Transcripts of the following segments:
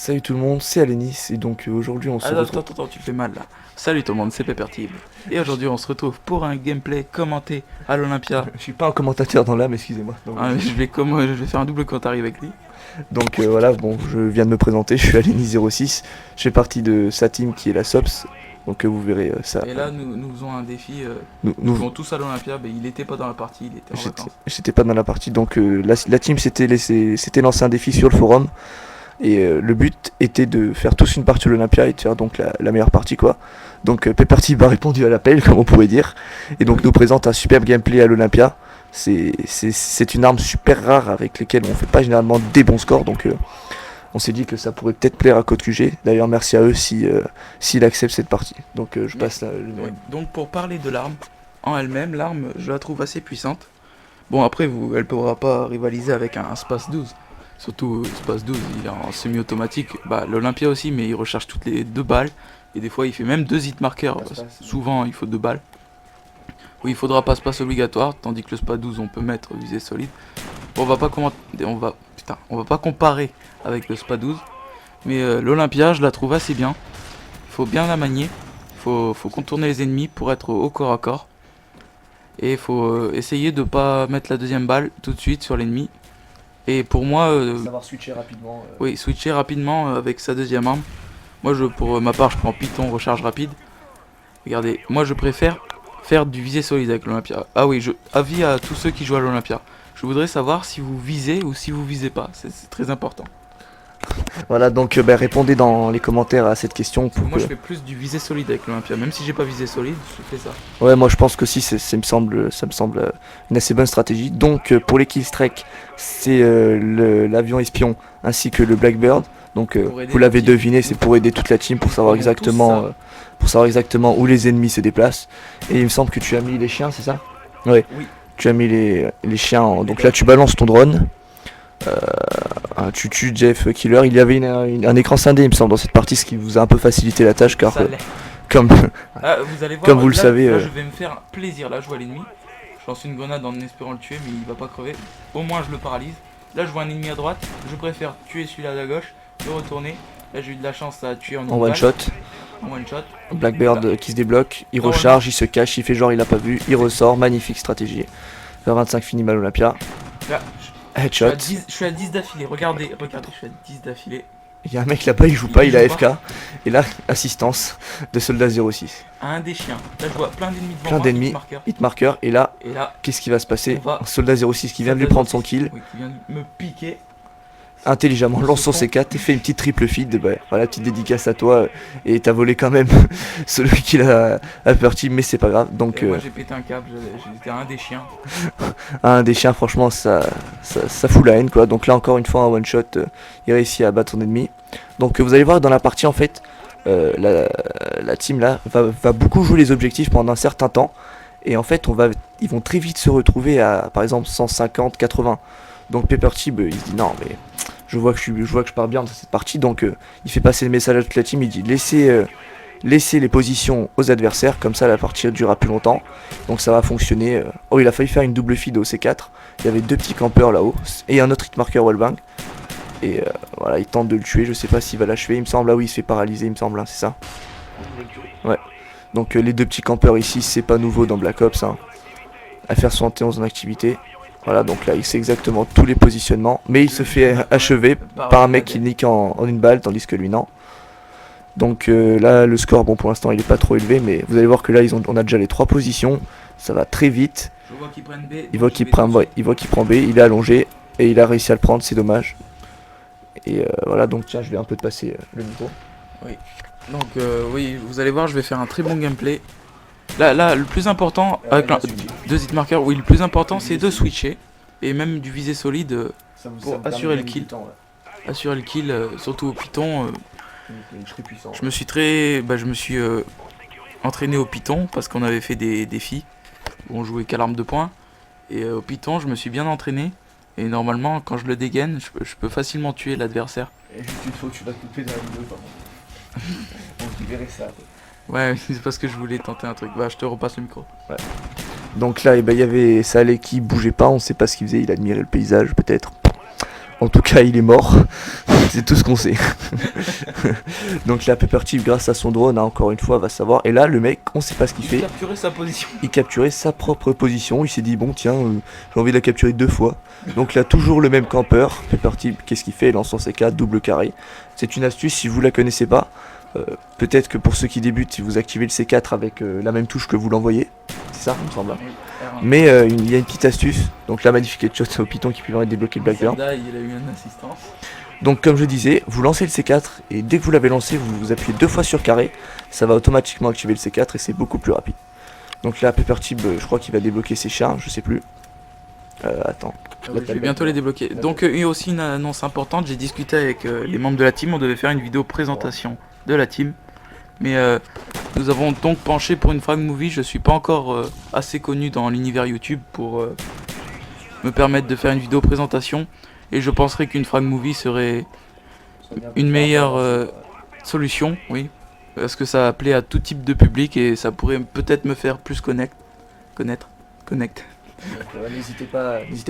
Salut tout le monde, c'est Alénis et donc aujourd'hui on se retrouve. Attends, tu fais mal là. Salut tout le monde, c'est Peppertib. Et aujourd'hui on se retrouve pour un gameplay commenté à l'Olympia. Je suis pas un commentateur dans l'âme, excusez-moi. Donc, Je vais faire un double commentaire avec lui. voilà, bon, je viens de me présenter, je suis Alénis06, je fais partie de sa team qui est la SOPS, donc vous verrez ça. Et là nous faisons un défi. Nous, Nous nous- jouons tous à l'Olympia, mais il était pas dans la partie, il était en j'étais vacances. j'étais pas dans la partie, donc la team s'était lancé un défi sur le forum et le but était de faire tous une partie à l'Olympia et de faire donc la meilleure partie quoi. Donc Peppertib a répondu à l'appel comme on pourrait dire et donc nous présente un superbe gameplay à l'Olympia. C'est une arme super rare avec laquelle on fait pas généralement des bons scores donc on s'est dit que ça pourrait peut-être plaire à Code QG. D'ailleurs merci à eux s'ils acceptent cette partie. Donc je passe là, Oui. Donc pour parler de l'arme en elle-même, l'arme je la trouve assez puissante. Bon après elle pourra pas rivaliser avec un Space 12. Surtout Space 12, il est en semi-automatique. Bah l'Olympia aussi, mais il recharge toutes les deux balles. Et des fois il fait même 2 hit markers. Souvent il faut 2 balles. Oui, il faudra pas passe obligatoire, tandis que le SPA 12 on peut mettre visée solide. Bon, on va pas comparer avec le SPA 12, mais l'Olympia je la trouve assez bien. Il faut bien la manier, faut contourner les ennemis pour être au corps à corps. Et il faut essayer de pas mettre la deuxième balle tout de suite sur l'ennemi. Et pour moi, savoir switcher rapidement. oui, switcher rapidement avec sa deuxième arme. Moi, pour ma part, je prends Python recharge rapide. Regardez, moi je préfère faire du visée solide avec l'Olympia. Ah oui, avis à tous ceux qui jouent à l'Olympia. Je voudrais savoir si vous visez ou si vous visez pas. C'est très important. Voilà donc répondez dans les commentaires à cette question pour Moi que... je fais plus du visée solide avec l'Olympia. Même si j'ai pas visé solide, je fais ça. Ouais, moi je pense que si, ça me semble une assez bonne stratégie. Donc pour les killstrike, c'est l'avion espion ainsi que le Blackbird. Donc Pour aider vous la l'avez team. deviné, c'est pour aider toute la team pour savoir Ils font tous ça. pour savoir exactement où les ennemis se déplacent. Et il me semble que tu as mis les chiens, c'est ça? Ouais. Oui. Tu as mis les chiens. Donc Les là tu balances ton drone. Tu tues Jeff Killer. Il y avait un écran scindé, il me semble, dans cette partie, ce qui vous a un peu facilité la tâche car Ça l'est. comme Ah, vous allez voir, Comme vous le là, savez, là, je vais me faire plaisir. Là, je vois l'ennemi. Je lance une grenade en espérant le tuer, mais il va pas crever. Au moins, je le paralyse. Là, je vois un ennemi à droite. Je préfère tuer celui-là à gauche, le retourner. Là, j'ai eu de la chance à tuer en une en one balle. shot. En one shot. Blackbird qui se débloque, il Normalement- recharge, il se cache, il fait genre il a pas vu, il ressort, magnifique stratégie. Vers 25 fini mal Olympia, Là, headshot. je suis à 10 d'affilée. Regardez, je suis à 10 d'affilée. Il y a un mec là-bas, il joue Il pas, il joue a pas. FK. Et là, assistance de soldat 06. À un des chiens. Là, je vois plein d'ennemis devant Plein moi. d'ennemis. hit marker. Hit marker, et là, Et là, qu'est-ce qui va se passer? On va- Un soldat 06 qui vient de lui soldat prendre son 06, kill, oui, qui vient de me piquer. intelligemment lance son Se font- C4 et fait une petite triple feed. Bah, voilà, petite dédicace à toi. Et t'as volé quand même celui qui l'a aperti, mais c'est pas grave. Donc, Et moi, j'ai pété un câble. J'étais un des chiens. un des chiens, franchement, ça fout la haine quoi. Donc là, encore une fois, un one shot, il réussit à battre son ennemi. Donc vous allez voir dans la partie en fait, la team là va beaucoup jouer les objectifs pendant un certain temps. Et en fait, ils vont très vite se retrouver à par exemple 150, 80. Donc Peppertib il se dit non, mais je vois que je pars bien dans cette partie. Donc il fait passer le message à toute la team. Il dit laissez les positions aux adversaires, comme ça la partie durera plus longtemps. Donc ça va fonctionner. Oh, il a failli faire une double feed au C4. Il y avait deux petits campeurs là-haut et un autre hitmarker wallbang. Et voilà, il tente de le tuer. Je sais pas s'il va l'achever. Il me semble, ah oui, il se fait paralyser, il me semble, hein, c'est ça. Ouais. Donc les deux petits campeurs ici, c'est pas nouveau dans Black Ops. Hein. Affaire 71 en activité. Voilà, donc là, il sait exactement tous les positionnements. Mais il se fait achever par un mec qui nique en une balle, tandis que lui, non. Donc là, le score, bon, pour l'instant, il est pas trop élevé. Mais vous allez voir que là, on a déjà les trois positions. Ça va très vite. Je vois qu'ils prennent B. Il voit qu'il prend B, il est allongé. Et il a réussi à le prendre, c'est dommage. Et voilà, donc tiens, je vais un peu te passer le micro. Donc oui, vous allez voir, je vais faire un très bon gameplay. Là, le plus important, avec deux hit markers, oui, le plus important c'est de switcher. Et même du visé solide, pour assurer le kill. Assurer le kill, surtout au Python. Je me suis entraîné au Python parce qu'on avait fait des défis où on jouait qu'à l'arme de poing. Et au Python, je me suis bien entraîné. Et normalement, quand je le dégaine, je peux facilement tuer l'adversaire. Et juste une fois que tu vas couper dans la vidéo, par contre. Donc tu verrais ça. Ouais, c'est parce que je voulais tenter un truc. Bah, je te repasse le micro. Donc là, eh ben, il y avait Saleh qui bougeait pas, on sait pas ce qu'il faisait, il admirait le paysage peut-être. En tout cas, il est mort. C'est tout ce qu'on sait. Donc là, Pepper Tip, grâce à son drone, hein, encore une fois, va savoir. Et là, le mec, on sait pas ce qu'il Il fait. capturait sa position. Il capturait sa propre position. Il s'est dit, bon, tiens, j'ai envie de la capturer 2 fois. Donc là, toujours le même campeur. Pepper Tip, qu'est-ce qu'il fait? Il lance son C4, double carré. C'est une astuce, si vous la connaissez pas. Peut-être que pour ceux qui débutent, si vous activez le C4 avec la même touche que vous l'envoyez. C'est ça, il me semble. Mais il y a une petite astuce. Donc là, magnifique headshot au Python qui permet de débloquer le Blackbird. Zelda, il a eu une assistance. Donc comme je disais, vous lancez le C4 et dès que vous l'avez lancé, vous appuyez 2 fois sur carré. Ça va automatiquement activer le C4 et c'est beaucoup plus rapide. Donc là, Pepper Tip, je crois qu'il va débloquer ses charges, je sais plus. Attends. Je vais bientôt les débloquer. Donc il y a aussi une annonce importante, j'ai discuté avec les membres de la team, on devait faire une vidéo présentation de la team. Mais nous avons donc penché pour une frag movie, je suis pas encore assez connu dans l'univers YouTube pour me permettre de faire une vidéo présentation. Et je penserais qu'une frag movie serait une meilleure solution, oui. Parce que ça plaît à tout type de public et ça pourrait peut-être me faire plus connecter. N'hésitez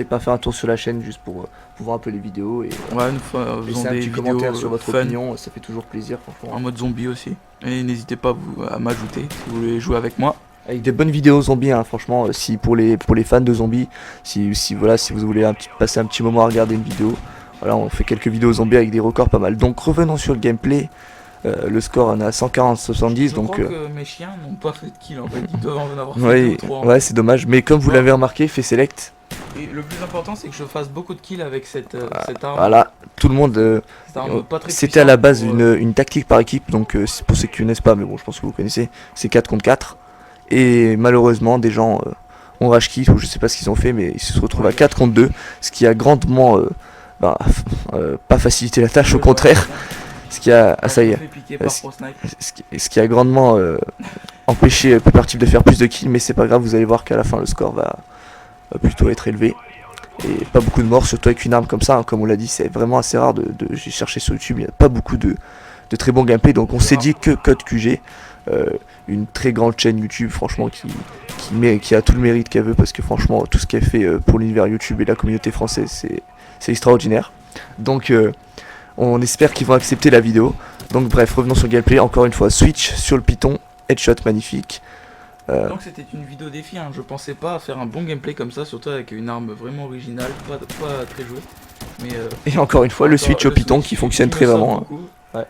pas à faire un tour sur la chaîne juste pour voir un peu les vidéos et Ouais, nous faisons laisser un des petit vidéos commentaire sur votre fun, opinion, ça fait toujours plaisir franchement. en mode zombie aussi. Et n'hésitez pas à m'ajouter si vous voulez jouer avec moi. Avec des bonnes vidéos zombies, hein, franchement, si pour les fans de zombies, si vous voulez passer un petit moment à regarder une vidéo, voilà, on fait quelques vidéos zombies avec des records pas mal. Donc revenons sur le gameplay. Le score on est à 140-70 Je donc crois que mes chiens n'ont pas fait de kill en fait, ils doivent en avoir fait ouais, 2 ou 3. ouais c'est dommage, mais comme vous l'avez remarqué, fait select. Et le plus important c'est que je fasse beaucoup de kills avec cette arme. Voilà, tout le monde. Cette arme pas très C'était à la base puissante pour, une tactique par équipe, donc c'est pour ceux qui connaissent pas, mais bon, je pense que vous connaissez, c'est 4 contre 4. Et malheureusement, des gens ont rage quit, ou je sais pas ce qu'ils ont fait, mais ils se retrouvent à 4 contre 2, ce qui a grandement pas facilité la tâche, au contraire. Ce qui a, ah, ça y est, ce qui a grandement empêché Pepper Tip de faire plus de kills, mais c'est pas grave, vous allez voir qu'à la fin le score va plutôt être élevé. Et pas beaucoup de morts, surtout avec une arme comme ça, hein, comme on l'a dit, c'est vraiment assez rare j'ai cherché sur YouTube, il n'y a pas beaucoup de très bons gameplay, donc on s'est dit que Code QG, une très grande chaîne YouTube, franchement, qui a tout le mérite qu'elle veut, parce que franchement, tout ce qu'elle fait pour l'univers YouTube et la communauté française, c'est extraordinaire. Donc on espère qu'ils vont accepter la vidéo. Donc bref, revenons sur le gameplay. Encore une fois, switch sur le Python, headshot magnifique. Donc c'était une vidéo défi, hein. Je pensais pas faire un bon gameplay comme ça, surtout avec une arme vraiment originale, pas très jouée. Mais, et encore une fois, le switch au Python qui fonctionne très vraiment. Ouais.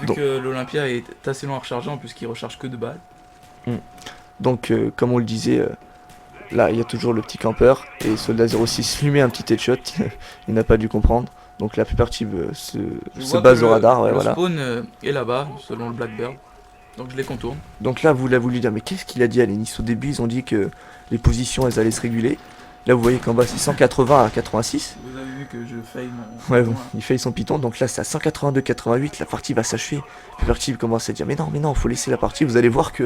Vu que l'Olympia est assez long à recharger, en plus qu'il recharge que de balles. Donc comme on le disait, là il y a toujours le petit campeur, et Soldat 06 lui met un petit headshot, il n'a pas dû comprendre. Donc la Pepper Tip se base au radar, ouais, le voilà. spawn est là-bas, selon le Blackbird. Donc je les contourne. Donc là vous l'avez voulu dire, mais qu'est-ce qu'il a dit à Lennis? Au début ils ont dit que les positions elles allaient se réguler. Là vous voyez qu'en bas c'est 180 à 86. Vous avez vu que je faille mon... Ouais, bon, il faille son Python, donc là c'est à 182-88, la partie va s'achever. Pepper Tip commence à dire mais non, faut laisser la partie. Vous allez voir que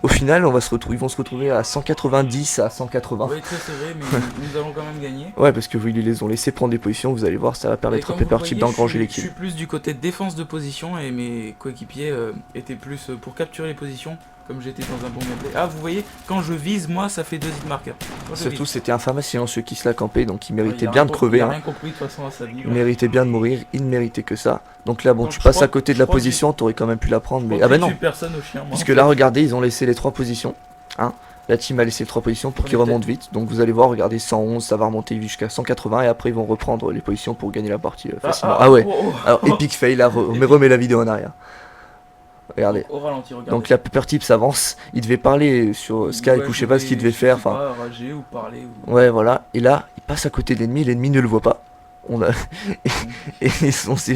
au final ils vont se retrouver à 190 à 180. Oui, très serré, mais nous allons quand même gagner. Ouais, parce que vous ils les ont laissé prendre des positions, vous allez voir, ça va permettre à Pepper Tip d'engranger les kills. Je suis plus du côté de défense de position et mes coéquipiers étaient plus pour capturer les positions. Comme j'étais dans un bon gameplay. Ah, vous voyez, quand je vise, moi, ça fait 2 hit marqueurs. Surtout, c'était un Pharma silencieux qui se l'a campé, donc il méritait bien de crever. Il a rien compris de toute façon à sa vie. Il méritait bien de mourir, il ne méritait que ça. Donc là, bon, tu passes à côté de la position, t'aurais quand même pu la prendre, mais... Ah bah non, puisque là, regardez, ils ont laissé les 3 positions. Hein, la team a laissé les 3 positions pour qu'ils remontent vite. Donc vous allez voir, regardez, 111, ça va remonter jusqu'à 180, et après ils vont reprendre les positions pour gagner la partie facilement. Ah ouais, alors epic fail, là, remet la vidéo en arrière. Regardez. Au ralenti, regardez. Donc la Pepper Tip s'avance, il devait parler sur Skype ou je sais pas ce qu'il devait faire. Enfin, rager ou parler. Ouais, voilà. Et là, il passe à côté de l'ennemi ne le voit pas. Et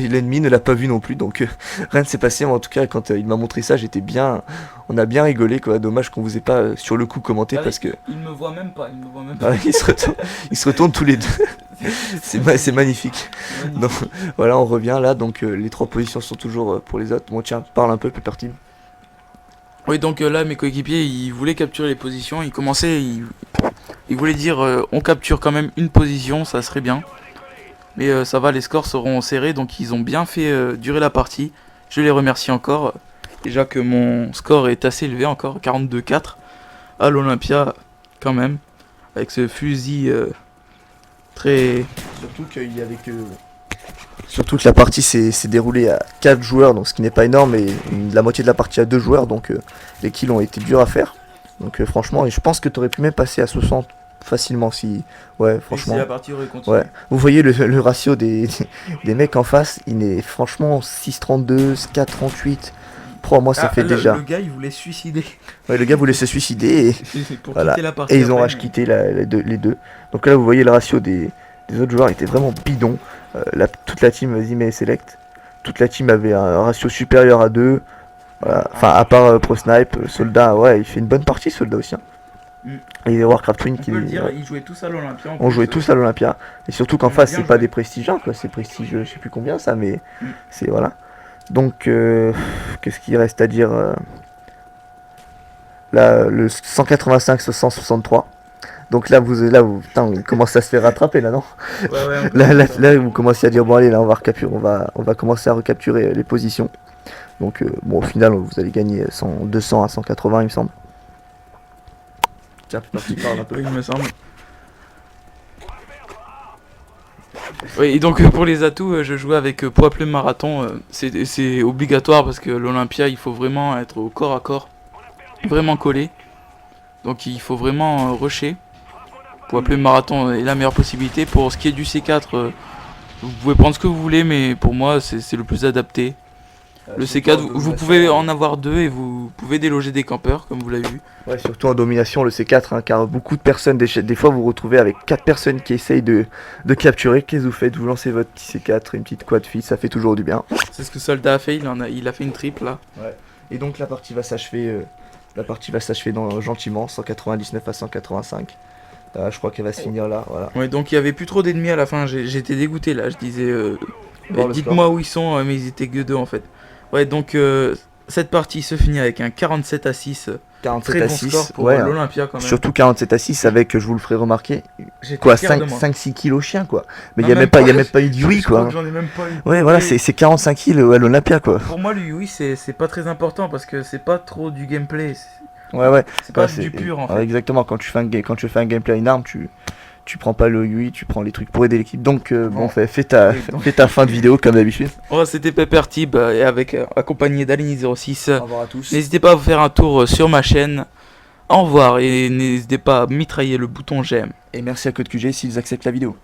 l'ennemi ne l'a pas vu non plus, donc rien ne s'est passé. En tout cas, quand il m'a montré ça, on a bien rigolé, quoi. Dommage qu'on vous ait pas sur le coup commenté parce que. Il me voit même pas, ils se retournent tous les deux. C'est magnifique. Donc voilà, on revient là, donc les 3 positions sont toujours pour les autres. Bon tiens, parle un peu, Pepper Tip. Oui, donc là, mes coéquipiers, ils voulaient capturer les positions, ils voulaient dire on capture quand même une position, ça serait bien. Mais ça va, les scores seront serrés, donc ils ont bien fait durer la partie. Je les remercie encore. Déjà que mon score est assez élevé encore, 42-4 à l'Olympia quand même. Avec ce fusil très... Surtout qu'il y avait que Surtout que la partie s'est déroulée à 4 joueurs, donc ce qui n'est pas énorme, et la moitié de la partie à 2 joueurs, donc les kills ont été durs à faire. Donc franchement, et je pense que tu aurais pu même passer à 60 facilement si... Ouais, franchement. Et si la partie aurait continué. Ouais. Vous voyez le ratio des mecs en face, il est franchement 6,32, 4,38. Pour moi, ça fait déjà... Le gars, il voulait se suicider. Ouais, le gars voulait se suicider Pour voilà. quitter la partie. Et ils ont après, rage quitté les deux. Donc là, vous voyez le ratio des autres joueurs était vraiment bidon. Toute la team Zime et Select, toute la team avait un ratio supérieur à 2. Voilà. Enfin, à part Pro Snipe, Soldat, ouais, il fait une bonne partie, Soldat aussi. Hein. Et Warcraft Twin on qui. peut le dire, ils jouaient tous à l'Olympia. On jouait tous à l'Olympia. Et surtout qu'en On face, a c'est bien pas joué. des prestigieux, quoi. C'est prestigieux, je sais plus combien ça, mais c'est voilà. Donc, qu'est-ce qu'il reste à dire là, le 185 sur 163. Donc là, putain, il commence à se faire rattraper là, non? Ouais, Là, vous commencez à dire bon allez, là, on va commencer à recapturer les positions. Donc bon, au final, vous allez gagner 200 à 180, il me semble. Tiens, tu parles un peu. Oui, il me semble. Oui, et donc pour les atouts, je jouais avec poids plume marathon. C'est obligatoire parce que l'Olympia, il faut vraiment être au corps à corps, vraiment collé. Donc il faut vraiment rusher. Poids plume marathon est la meilleure possibilité. Pour ce qui est du C4, vous pouvez prendre ce que vous voulez, mais pour moi, c'est le plus adapté. Le C4, vous pouvez en avoir deux et vous pouvez déloger des campeurs, comme vous l'avez vu. Ouais, surtout en domination, le C4, hein, car beaucoup de personnes, des fois vous vous retrouvez avec 4 personnes qui essayent de capturer. Qu'est-ce que vous faites? Vous lancez votre petit C4, une petite quad fille, ça fait toujours du bien. C'est ce que Soldat a fait, il a fait une triple là. Ouais. Et donc la partie va s'achever gentiment, 199 à 185. Je crois qu'elle va se finir là, voilà. Ouais, donc il y avait plus trop d'ennemis à la fin, j'étais dégoûté là, je disais Bon, le dites-moi où ils sont, mais ils étaient que deux en fait. Ouais, donc cette partie se finit avec un 47 à 6. 47 Très à bon 6, score pour ouais, hein. l'Olympia quand même. Surtout 47 à 6 avec, je vous le ferai remarquer, J'étais quoi, fier de moi. 5-6 kilos chien quoi. Mais il Non, n'y a, même y a pas. même pas eu de Yui Je crois quoi. que j'en ai même pas eu. Ouais, voilà, Et c'est 45 kilos à l'Olympia quoi. pour moi, le Yui, c'est pas très important parce que c'est pas trop du gameplay. Ouais. C'est pas Ouais, du pur en ouais, fait. exactement, quand tu fais un gameplay à une arme, tu prends pas le Yui, tu prends les trucs pour aider l'équipe. Donc bon, fais ta fin de vidéo comme d'habitude. Oh, c'était Pepper Tib et avec accompagné d'Alini06. Au revoir à tous. N'hésitez pas à vous faire un tour sur ma chaîne. Au revoir et n'hésitez pas à mitrailler le bouton j'aime. Et merci à Code QG s'ils acceptent la vidéo.